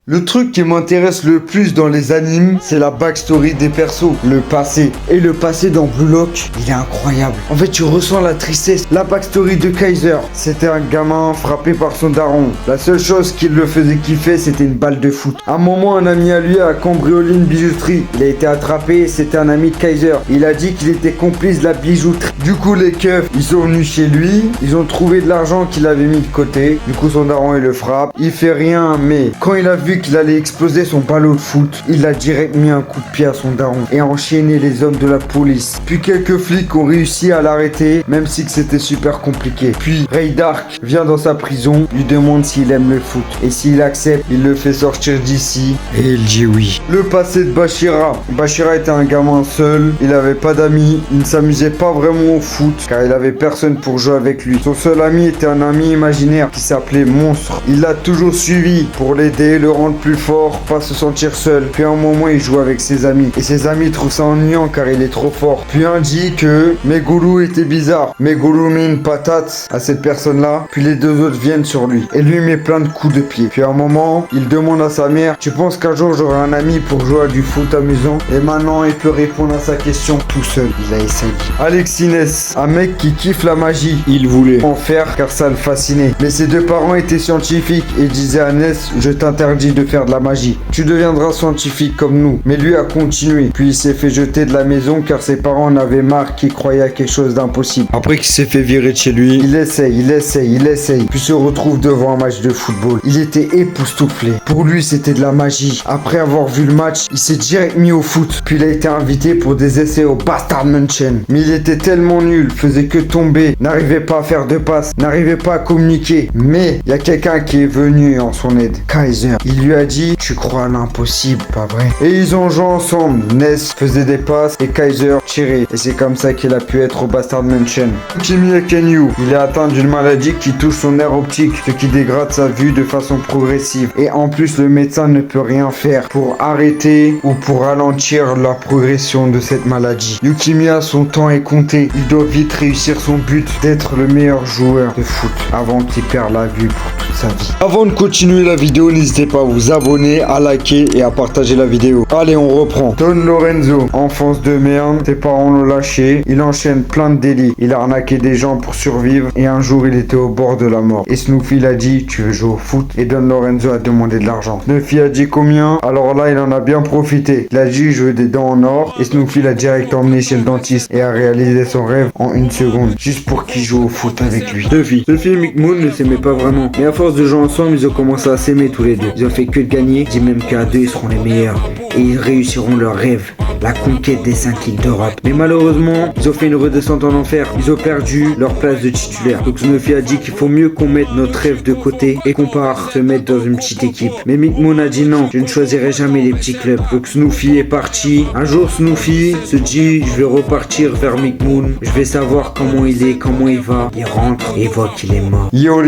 Le truc qui m'intéresse le plus dans les animes, c'est la backstory des persos, le passé. Et le passé dans Blue Lock, il est incroyable. En fait, tu ressens la tristesse. La backstory de Kaiser, c'était un gamin frappé par son daron. La seule chose qui le faisait kiffer, c'était une balle de foot. À un moment, un ami à lui a cambriolé une bijouterie. Il a été attrapé, c'était un ami de Kaiser. Il a dit qu'il était complice de la bijouterie. Du coup, les keufs, ils sont venus chez lui. Ils ont trouvé de l'argent qu'il avait mis de côté. Du coup, son daron, il le frappe. Il fait rien, mais quand il a vu qu'il allait exploser son ballon de foot, il a direct mis un coup de pied à son daron et enchaîné les hommes de la police. Puis quelques flics ont réussi à l'arrêter, même si c'était super compliqué. Puis Ray Dark vient dans sa prison, lui demande s'il aime le foot. Et s'il accepte, il le fait sortir d'ici et il dit oui. Le passé de Bashira. Bashira était un gamin seul, il avait pas d'amis, il ne s'amusait pas vraiment au foot car il avait personne pour jouer avec lui. Son seul ami était un ami imaginaire qui s'appelait Monstre. Il l'a toujours suivi pour l'aider, le rendre plus fort, pas se sentir seul. Puis à un moment, il joue avec ses amis. Et ses amis trouvent ça ennuyant car il est trop fort. Puis un dit que Megulu était bizarre. Megulu met une patate à cette personne-là. Puis les deux autres viennent sur lui et lui met plein de coups de pied. Puis à un moment, il demande à sa mère: tu penses qu'un jour j'aurai un ami pour jouer à du foot amusant? Et maintenant, il peut répondre à sa question tout seul. Il a essayé. Alexines, un mec qui kiffe la magie. Il voulait en faire car ça le fascinait. Mais ses deux parents étaient scientifiques et disaient à Ness: je t'interdis de faire de la magie. Tu deviendras scientifique comme nous. Mais lui a continué. Puis il s'est fait jeter de la maison car ses parents en avaient marre qu'il croyait à quelque chose d'impossible. Après qu'il s'est fait virer de chez lui, il essaye. Puis se retrouve devant un match de football. Il était époustouflé. Pour lui, c'était de la magie. Après avoir vu le match, il s'est direct mis au foot. Puis il a été invité pour des essais au Bastard Mansion. Mais il était tellement nul, faisait que tomber, n'arrivait pas à faire de passes, n'arrivait pas à communiquer. Mais il y a quelqu'un qui est venu en son aide. Kaiser. Il lui a dit: tu crois à l'impossible, pas vrai? Et ils ont joué ensemble. Ness faisait des passes et Kaiser tirait. Et c'est comme ça qu'il a pu être au Bastard Mansion. Kimi Akenyu, il est atteint d'une maladie qui touche son nerf optique, ce qui dégrade sa vue de façon progressive. Et en plus, le médecin ne peut rien faire pour arrêter ou pour ralentir la progression de cette maladie. Yukimiya, son temps est compté. Il doit vite réussir son but d'être le meilleur joueur de foot avant qu'il perde la vue pour toute sa vie. Avant de continuer la vidéo, n'hésitez pas à vous abonner, à liker et à partager la vidéo. Allez, on reprend. Don Lorenzo, enfance de merde, ses parents l'ont lâché, il enchaîne plein de délits. Il a arnaqué des gens pour survivre et un jour il était au bord de la mort. Et Snoopy l'a dit: tu veux jouer au foot? Et Don Lorenzo a demandé de l'argent. Snoopy a dit combien? Alors là, il en a bien profité. Il a dit: je veux des dents en or. Et Snoopy l'a direct emmené chez le dentiste et a réalisé son rêve en une seconde, juste pour qu'il joue au foot avec lui. Snoopy et Mick Moon ne s'aimaient pas vraiment, mais à force de jouer ensemble, ils ont commencé à s'aimer tous les deux. Ils ont fait que de gagner, dit même qu'à deux ils seront les meilleurs et ils réussiront leur rêve, la conquête des 5 îles d'Europe. Mais malheureusement, ils ont fait une redescente en enfer. Ils ont perdu leur place de titulaire. Donc Snoopy a dit qu'il faut mieux qu'on mette notre rêve de côté et qu'on part se mettre dans une petite équipe. Mais Mick Moon a dit non, je ne choisirai jamais les petits clubs. Donc Snoopy est parti. Un jour Snoopy se dit: je vais repartir vers Mick Moon, je vais savoir comment il est, comment il va. Il rentre et il voit qu'il est mort. Yo.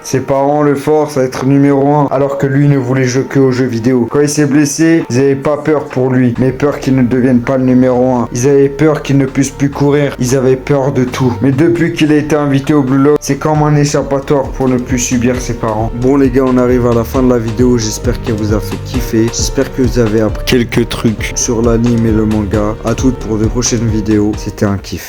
Ses parents le forcent à être numéro 1 alors que lui ne voulait jouer que aux jeux vidéo. Quand il s'est blessé, ils avaient pas peur pour lui, mais peur qu'il ne devienne pas le numéro 1. Ils avaient peur qu'il ne puisse plus courir, ils avaient peur de tout. Mais depuis qu'il a été invité au Blue Lock, c'est comme un échappatoire pour ne plus subir ses parents. Bon les gars, on arrive à la fin de la vidéo, j'espère qu'elle vous a fait kiffer. J'espère que vous avez appris quelques trucs sur l'anime et le manga. À toutes pour de prochaines vidéos, c'était un kiff.